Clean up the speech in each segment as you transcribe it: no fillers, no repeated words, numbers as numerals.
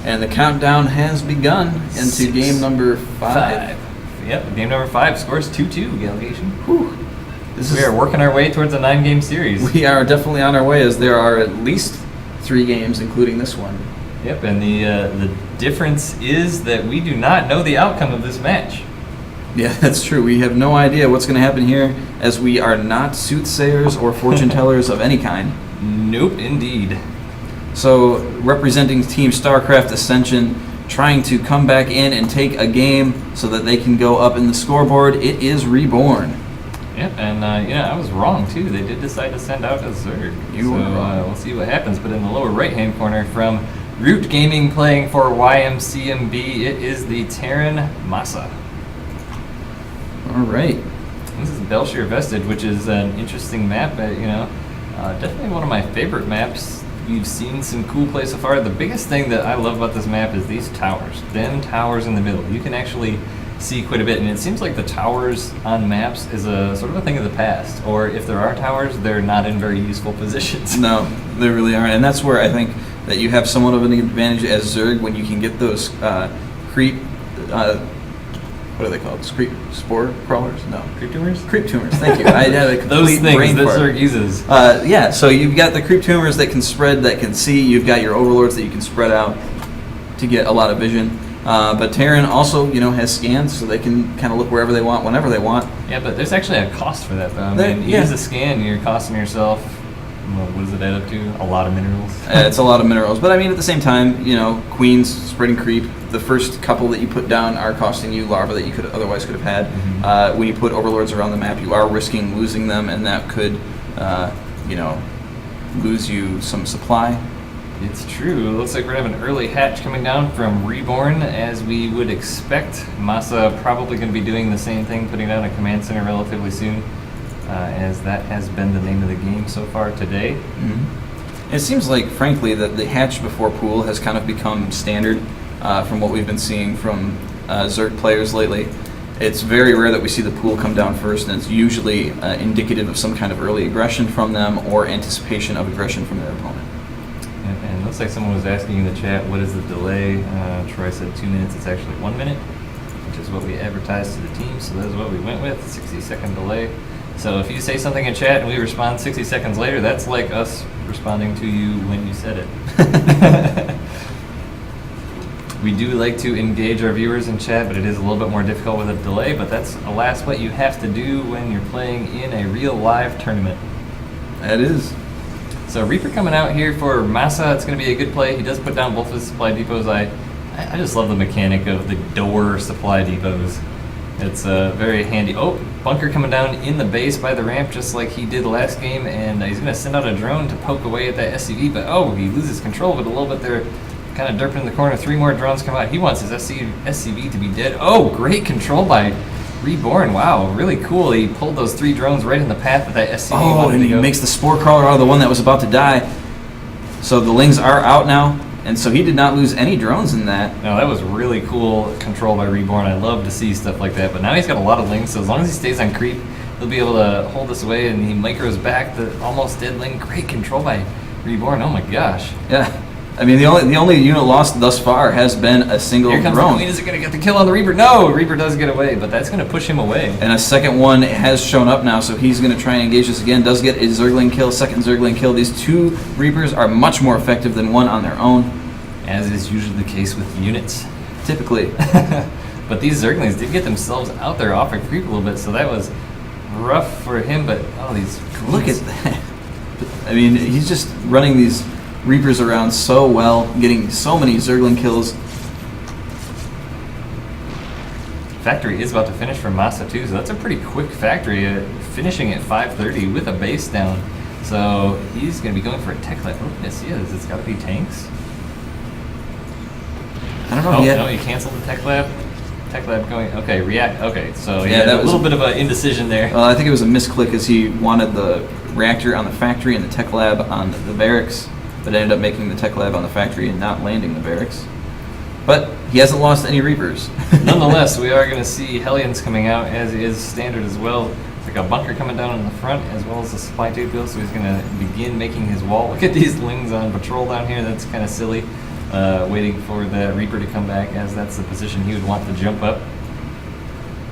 And the countdown has begun into game number 5. Yep, game number 5 scores 2-2, Gallegation. Whew. We are working our way towards a 9-game series. We are definitely on our way, as there are at least 3 games, including this one. Yep, and the difference is that we do not know the outcome of this match. Yeah, that's true. We have no idea what's going to happen here, as we are not soothsayers or fortune tellers of any kind. Nope, indeed. So, representing Team StarCraft Ascension, trying to come back in and take a game so that they can go up in the scoreboard, it is Reborn. Yep, and I was wrong too. They did decide to send out a Zerg. You were wrong. We'll see what happens. But in the lower right-hand corner from Root Gaming playing for Ymcmb, it is the Terran Masa. All right. This is Belshir Vestige, which is an interesting map. Definitely one of my favorite maps. We've seen some cool play so far. The biggest thing that I love about this map is these towers. Them towers in the middle. You can actually see quite a bit, and it seems like the towers on maps is a sort of a thing of the past. Or if there are towers, they're not in very useful positions. No, they really aren't. And that's where I think that you have somewhat of an advantage as Zerg when you can get those creep... what are they called? Spore crawlers? No. Creep tumors? Creep tumors, thank you. I had a complete Those things brain that fart. Zerg uses. Yeah, so you've got the creep tumors that can spread, that can see. You've got your overlords that you can spread out to get a lot of vision. But Terran also, has scans, so they can kind of look wherever they want, whenever they want. Yeah, but there's actually a cost for that, though. I mean, you use a scan, you're costing yourself, what does it add up to? A lot of minerals. It's a lot of minerals. But I mean, at the same time, queens, spreading creep, the first couple that you put down are costing you larvae that you could have had. Mm-hmm. When you put overlords around the map, you are risking losing them, and that could, lose you some supply. It's true. It looks like we're having an early hatch coming down from Reborn, as we would expect. Masa probably going to be doing the same thing, putting down a command center relatively soon, as that has been the name of the game so far today. Mm-hmm. It seems like, frankly, that the hatch before pool has kind of become standard from what we've been seeing from Zerg players lately. It's very rare that we see the pool come down first, and it's usually indicative of some kind of early aggression from them or anticipation of aggression from their opponent. And it looks like someone was asking in the chat, what is the delay? Troy said 2 minutes. It's actually 1 minute, which is what we advertised to the team, so that is what we went with, 60-second delay. So if you say something in chat and we respond 60 seconds later, that's like us responding to you when you said it. We do like to engage our viewers in chat, but it is a little bit more difficult with a delay, but that's, alas, what you have to do when you're playing in a real live tournament. That is. So Reaper coming out here for Masa, it's going to be a good play. He does put down both of his supply depots. I just love the mechanic of the door supply depots. It's very handy. Oh, bunker coming down in the base by the ramp, just like he did last game, and he's going to send out a drone to poke away at that SCV, but he loses control of it a little bit there, kind of derping in the corner. 3 more drones come out. He wants his SCV to be dead. Oh, great control by Reborn. Wow, really cool. He pulled those 3 drones right in the path of that SCV. Oh, and he makes the spore crawler out of the one that was about to die. So the Lings are out now, and so he did not lose any drones in that. No, that was really cool control by Reborn. I love to see stuff like that. But now he's got a lot of Lings, so as long as he stays on creep, he'll be able to hold this away, and he micros back the almost dead Ling. Great control by Reborn. Oh my gosh. Yeah. I mean, the only unit lost thus far has been a single drone. Here comes the Queen. Is it going to get the kill on the Reaper? No! Reaper does get away, but that's going to push him away. And a second one has shown up now, so he's going to try and engage this again. Does get a Zergling kill, second Zergling kill. These 2 Reapers are much more effective than one on their own. As is usually the case with units. Typically. But these Zerglings did get themselves out there off of creep a little bit, so that was rough for him, but these... Look at that. I mean, he's just running these Reapers around so well, getting so many Zergling kills. Factory is about to finish for Masa too, so that's a pretty quick factory, finishing at 5:30 with a base down. So he's going to be going for a tech lab. Oh, yes he is. It's got to be tanks. I don't know yet. No, he canceled the tech lab. Tech lab going, okay, react, okay. So yeah, that was a little bit of an indecision there. I think it was a misclick, as he wanted the reactor on the factory and the tech lab on the barracks, but ended up making the tech lab on the factory and not landing the barracks. But he hasn't lost any Reapers. Nonetheless, we are going to see Hellions coming out, as is standard as well. It's like a bunker coming down in the front, as well as a supply tube build, so he's going to begin making his wall. Look at these Lings on patrol down here. That's kind of silly. waiting for the Reaper to come back, as that's the position he would want to jump up.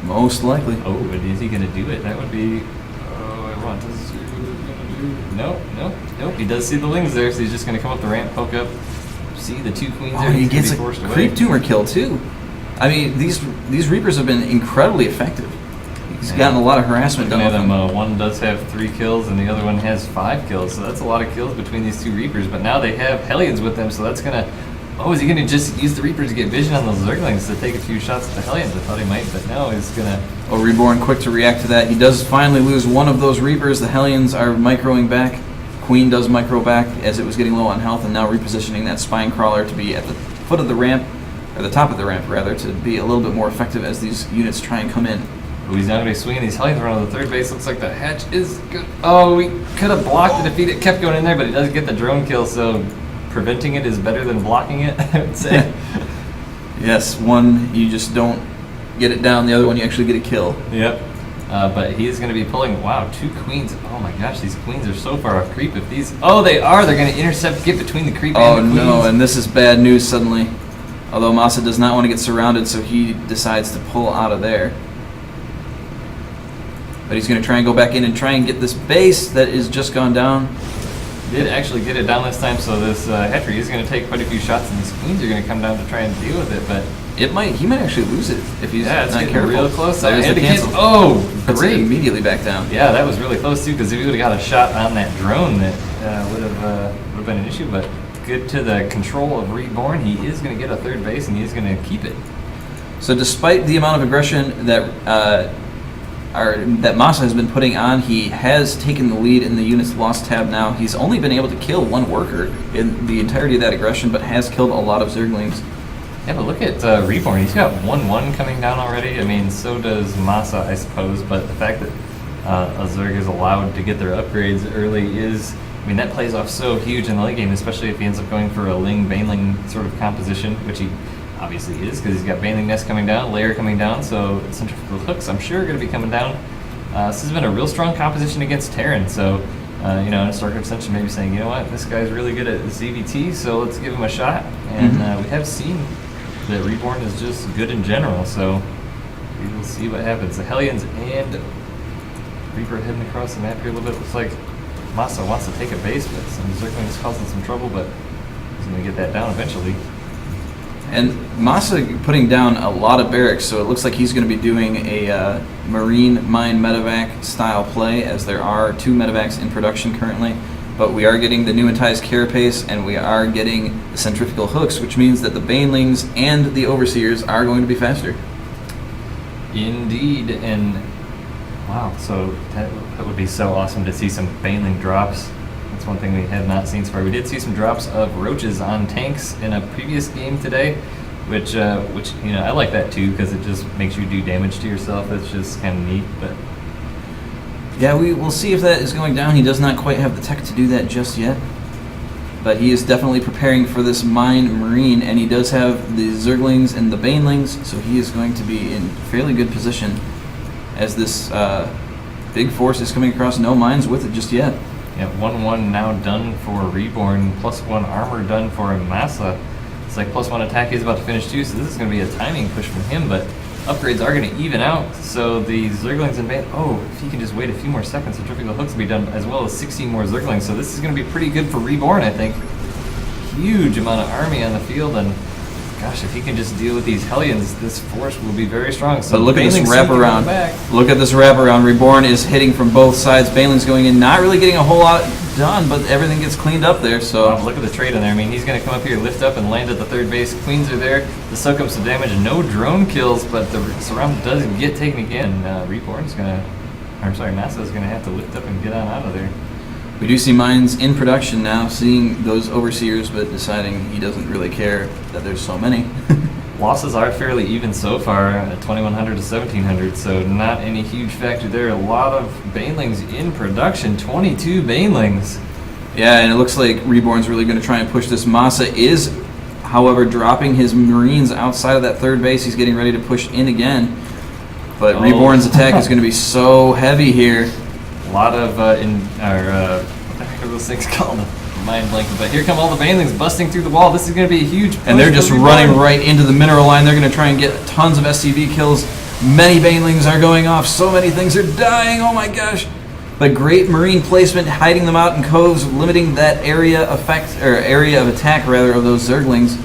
Most likely. Oh, but is he going to do it? That would be... Oh, I want to see what he's going to do. Nope. He does see the lings there, so he's just going to come up the ramp, poke up, see the 2 queens there. He gets a forced creep away. tumor kill, too. I mean, these Reapers have been incredibly effective. He's gotten a lot of harassment done with them. One does have 3 kills, and the other one has 5 kills, so that's a lot of kills between these 2 Reapers. But now they have Hellions with them, so that's going to... Oh, is he going to just use the Reapers to get vision on those Zerglings to take a few shots at the Hellions? I thought he might, but no, he's going to... Oh, Reborn quick to react to that. He does finally lose one of those Reapers. The Hellions are microing back. Queen does micro back as it was getting low on health, and now repositioning that Spine Crawler to be at the foot of the ramp, or the top of the ramp, rather, to be a little bit more effective as these units try and come in. Oh, he's now going to be swinging these Hellions around the 3rd base. Looks like the hatch is good. Oh, he could have blocked the defeat. It kept going in there, but he does get the drone kill, so... preventing it is better than blocking it, I would say. Yes, one you just don't get it down, the other one you actually get a kill. Yep. But he's going to be pulling, wow, 2 queens. Oh my gosh, these queens are so far off creep. If these, oh, they are. They're going to intercept, get between the creep and the queens. Oh no, and this is bad news suddenly. Although Masa does not want to get surrounded, so he decides to pull out of there. But he's going to try and go back in and try and get this base that is just gone down. Did actually get it down this time, so this hatchery is going to take quite a few shots, and these queens are going to come down to try and deal with it. But he might actually lose it if he's it's not getting careful. real close. There's the cancel. Oh, Puts it great! immediately back down. Yeah, that was really close too, because if he would have got a shot on that drone, that would have been an issue. But good to the control of Reborn. He is going to get a 3rd base, and he is going to keep it. So despite the amount of aggression that Masa has been putting on, he has taken the lead in the unit's lost tab now. He's only been able to kill 1 worker in the entirety of that aggression, but has killed a lot of Zerglings. Yeah, but look at Reborn. He's got 1-1 coming down already. I mean, so does Masa, I suppose, but the fact that a Zerg is allowed to get their upgrades early is... I mean, that plays off so huge in the late game, especially if he ends up going for a Ling-Baneling sort of composition, which he obviously is, because he's got Baneling Nest coming down, Lair coming down, so Centrifugal Hooks, I'm sure, are going to be coming down. This has been a real strong composition against Terran, so, in a Starcraft Ascension, maybe saying, you know what, this guy's really good at ZVT, so let's give him a shot. And we have seen that Reborn is just good in general, so we will see what happens. The Hellions and Reaper heading across the map here a little bit. Looks like Masa wants to take a base, but some Zerglings causing some trouble, but he's going to get that down eventually. And Masa putting down a lot of barracks, so it looks like he's going to be doing a Marine Mine Medevac style play, as there are 2 Medevacs in production currently. But we are getting the Pneumatized Carapace, and we are getting the Centrifugal Hooks, which means that the Banelings and the Overseers are going to be faster. Indeed, and wow, so that would be so awesome to see some Baneling drops. That's one thing we have not seen so far. We did see some drops of roaches on tanks in a previous game today, which I like that too, because it just makes you do damage to yourself. It's just kind of neat. But yeah, we will see if that is going down. He does not quite have the tech to do that just yet, but he is definitely preparing for this Mine Marine, and he does have the Zerglings and the Banelings, so he is going to be in fairly good position as this big force is coming across. No mines with it just yet. Yeah, 1-1 now done for Reborn, +1 armor done for Masa. It's like +1 attack is about to finish too, so this is going to be a timing push from him, but upgrades are going to even out, so the Zerglings and if he can just wait a few more seconds, Centrifugal Hooks will be done, as well as 16 more Zerglings, so this is going to be pretty good for Reborn, I think. Huge amount of army on the field, and gosh, if he can just deal with these Hellions, this force will be very strong. So but look at this wraparound. Look at this wraparound. Reborn is hitting from both sides. Baneling's going in, not really getting a whole lot done, but everything gets cleaned up there. So look at the trade in there. I mean, he's going to come up here, lift up, and land at the 3rd base. Queens are there to soak up some damage. No drone kills, but the surround does get taken again. Reborn's going to, Masa's going to have to lift up and get on out of there. We do see mines in production now, seeing those Overseers, but deciding he doesn't really care that there's so many. Losses are fairly even so far, 2,100 to 1,700, so not any huge factor there. A lot of Banelings in production, 22 Banelings. Yeah, and it looks like Reborn's really going to try and push this. Masa is, however, dropping his Marines outside of that 3rd base. He's getting ready to push in again. But Reborn's attack is going to be so heavy here. A lot of, what the heck are those things called? mind blanking. But here come all the banelings busting through the wall. This is going to be a huge push And they're for just Reborn. running right into the mineral line. They're going to try and get tons of SCV kills. Many banelings are going off. So many things are dying. Oh my gosh. But great marine placement, hiding them out in coves, limiting that area effect, or area of attack rather, of those Zerglings.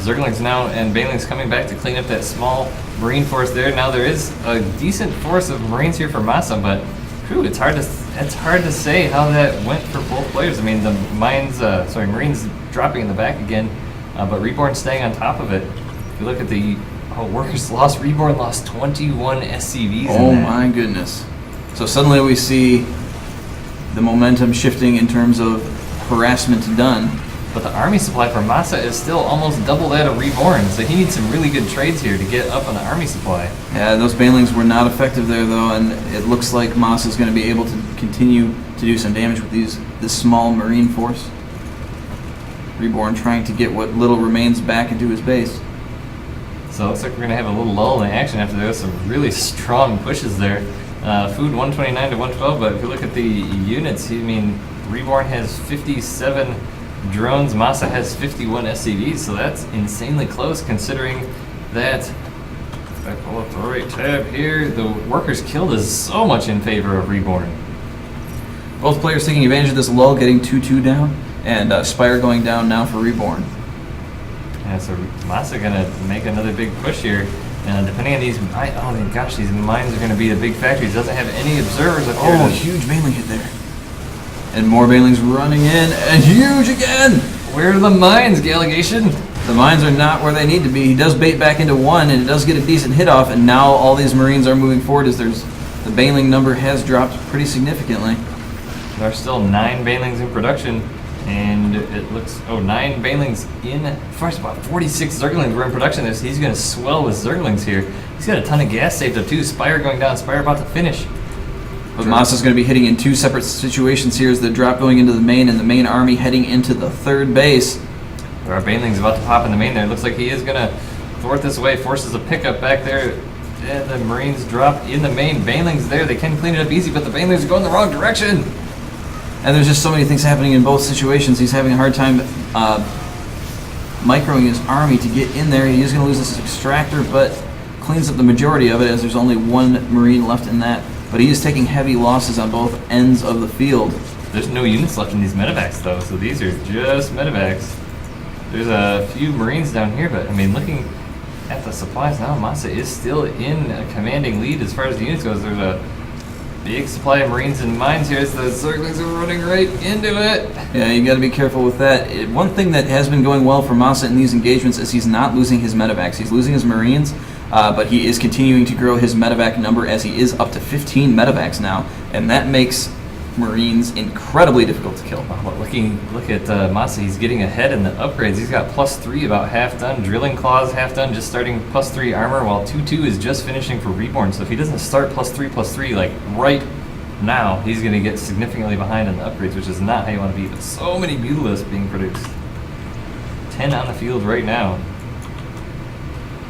Zerglings now and banelings coming back to clean up that small marine force there. Now there is a decent force of marines here for Masa, but whew, it's hard to say how that went for both players. I mean, the marines dropping in the back again, but Reborn staying on top of it. If you look at the workers lost, Reborn lost 21 SCVs. Oh in that. my goodness. So suddenly we see the momentum shifting in terms of harassment done. But the army supply for Masa is still almost double that of Reborn, so he needs some really good trades here to get up on the army supply. Yeah, those banelings were not effective there though, and it looks like Masa is going to be able to continue to do some damage with this small marine force. Reborn trying to get what little remains back into his base. So it looks like we're going to have a little lull in action after there was some really strong pushes there. Food 129 to 112, but if you look at the units, I mean, Reborn has 57 drones, Masa has 51 SCVs, so that's insanely close considering that, if I pull up the right tab here, the workers killed is so much in favor of Reborn. Both players taking advantage of this lull, getting 2-2 down, and Spire going down now for Reborn. Yeah, so Masa gonna make another big push here. Depending on these, oh my gosh, these mines are gonna be the big factories. Doesn't have any observers up here. Oh, huge baneling hit there. And more banelings running in, and huge again! Where are the mines, Gallegation? The mines are not where they need to be. He does bait back into one, and it does get a decent hit off, and now all these marines are moving forward as the baneling number has dropped pretty significantly. There are still 9 banelings in production, and it looks, 9 banelings in, first about 46 Zerglings were in production. He's going to swell with Zerglings here. He's got a ton of gas saved up too. Spire going down, Spire about to finish. But Masa's going to be hitting in 2 separate situations here as the drop going into the main and the main army heading into the third base. There are banelings about to pop in the main there. It looks like he is going to thwart this away, forces a pickup back there. And the Marines drop in the main. Banelings there, they can clean it up easy, but the banelings are going the wrong direction. And there's just so many things happening in both situations. He's having a hard time microing his army to get in there. He is going to lose this extractor, but cleans up the majority of it as there's only 1 Marine left in that. But he is taking heavy losses on both ends of the field. There's no units left in these medevacs though, so these are just medevacs. There's a few Marines down here, but I mean, looking at the supplies now, Masa is still in a commanding lead as far as the units goes. There's a big supply of Marines and mines here, so the Zerglings are running right into it. Yeah, you got to be careful with that. One thing that has been going well for Masa in these engagements is he's not losing his medevacs. He's losing his Marines, but he is continuing to grow his medevac number as he is up to 15 medevacs now, and that makes Marines incredibly difficult to kill. But look at Masa, he's getting ahead in the upgrades. He's got +3 about half done, drilling claws half done, just starting +3 armor, while 2-2 is just finishing for Reborn. So if he doesn't start +3 like right now, he's going to get significantly behind in the upgrades, which is not how you want to be. But so many Mutalisks being produced. 10 on the field right now.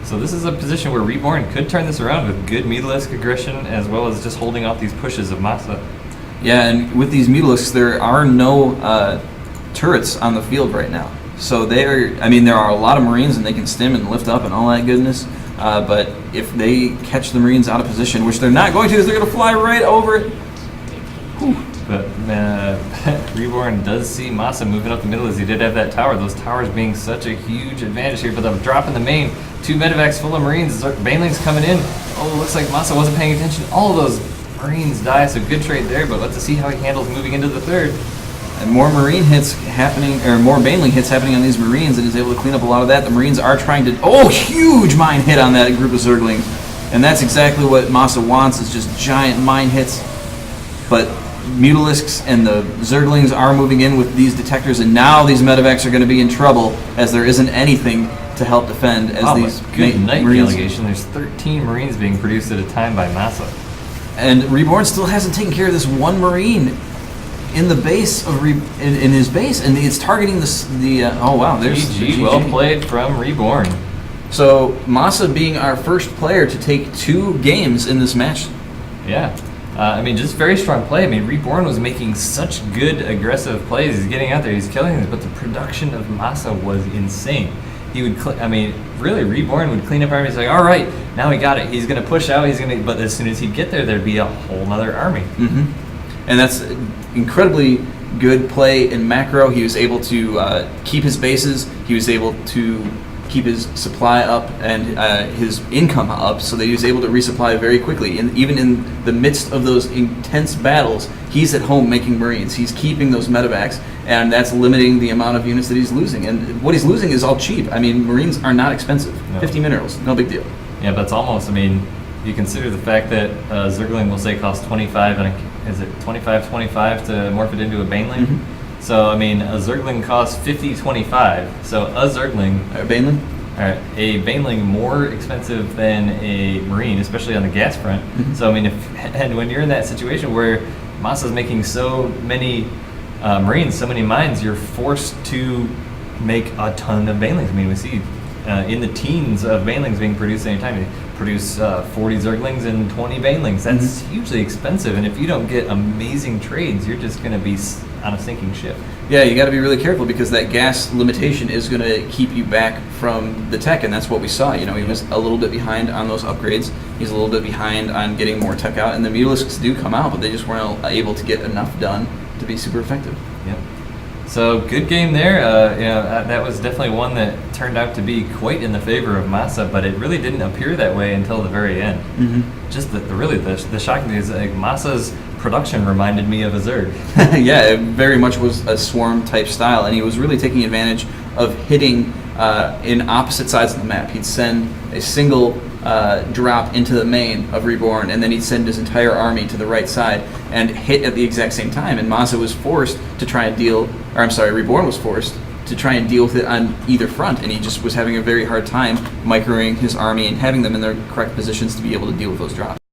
So this is a position where Reborn could turn this around with good Mutalisk aggression as well as just holding off these pushes of Masa. Yeah, and with these Mutalisks, there are no turrets on the field right now. So there are a lot of Marines and they can stim and lift up and all that goodness. But if they catch the Marines out of position, which they're not going to, is they're going to fly right over it. Whew. But Reborn does see Masa moving up the middle as he did have that tower. Those towers being such a huge advantage here. But the drop in the main, 2 medevacs full of Marines. Banelings coming in. Oh, looks like Masa wasn't paying attention. All of those Marines die, so good trade there, but let's see how he handles moving into the third. And more Marine hits happening, or more Baneling hits happening on these Marines, and is able to clean up a lot of that. The Marines are trying to, huge mine hit on that group of Zerglings. And that's exactly what Masa wants, is just giant mine hits. But Mutalisks and the Zerglings are moving in with these detectors, and now these medevacs are going to be in trouble, as there isn't anything to help defend as these good night Marines. Delegation. There's 13 Marines being produced at a time by Masa. And Reborn still hasn't taken care of this 1 Marine in the base of in his base, and it's targeting there's GG, well played from Reborn. So Masa being our first player to take 2 games in this match. Yeah, I mean, just very strong play. I mean, Reborn was making such good aggressive plays. He's getting out there, he's killing things, but the production of Masa was insane. He would, I mean, really, Reborn would clean up armies. Like, all right, now he got it. He's going to push out. But as soon as he'd get there, there'd be a whole nother army. And that's incredibly good play in macro. He was able to keep his bases. He was able to keep his supply up and his income up, so that he was able to resupply very quickly. And even in the midst of those intense battles, he's at home making Marines. He's keeping those medevacs, and that's limiting the amount of units that he's losing. And what he's losing is all cheap. I mean, Marines are not expensive. No. 50 minerals, no big deal. Yeah, but it's almost, I mean, you consider the fact that Zergling will say costs 25, and is it 25 to morph it into a Baneling? So, I mean, a Zergling costs 50-25. So, a Zergling... A Baneling? A Baneling more expensive than a Marine, especially on the gas front. So, I mean, and when you're in that situation where Masa's making so many Marines, so many mines, you're forced to make a ton of Banelings. I mean, we see in the teens of Banelings being produced anytime. They produce 40 Zerglings and 20 Banelings. That's hugely expensive, and if you don't get amazing trades, you're just going to be on a sinking ship. Yeah, you got to be really careful, because that gas limitation is going to keep you back from the tech, and that's what we saw. You know, he was a little bit behind on those upgrades. He's a little bit behind on getting more tech out, and the Mutalisks do come out, but they just weren't able to get enough done to be super effective. Yep. So good game there. That was definitely one that turned out to be quite in the favor of Masa, but it really didn't appear that way until the very end. Just the shocking thing is, like, Masa's production reminded me of a Zerg. Yeah, it very much was a swarm type style, and he was really taking advantage of hitting in opposite sides of the map. He'd send a single drop into the main of Reborn, and then he'd send his entire army to the right side and hit at the exact same time. And Masa was forced to try and Reborn was forced to try and deal with it on either front, and he just was having a very hard time microing his army and having them in their correct positions to be able to deal with those drops.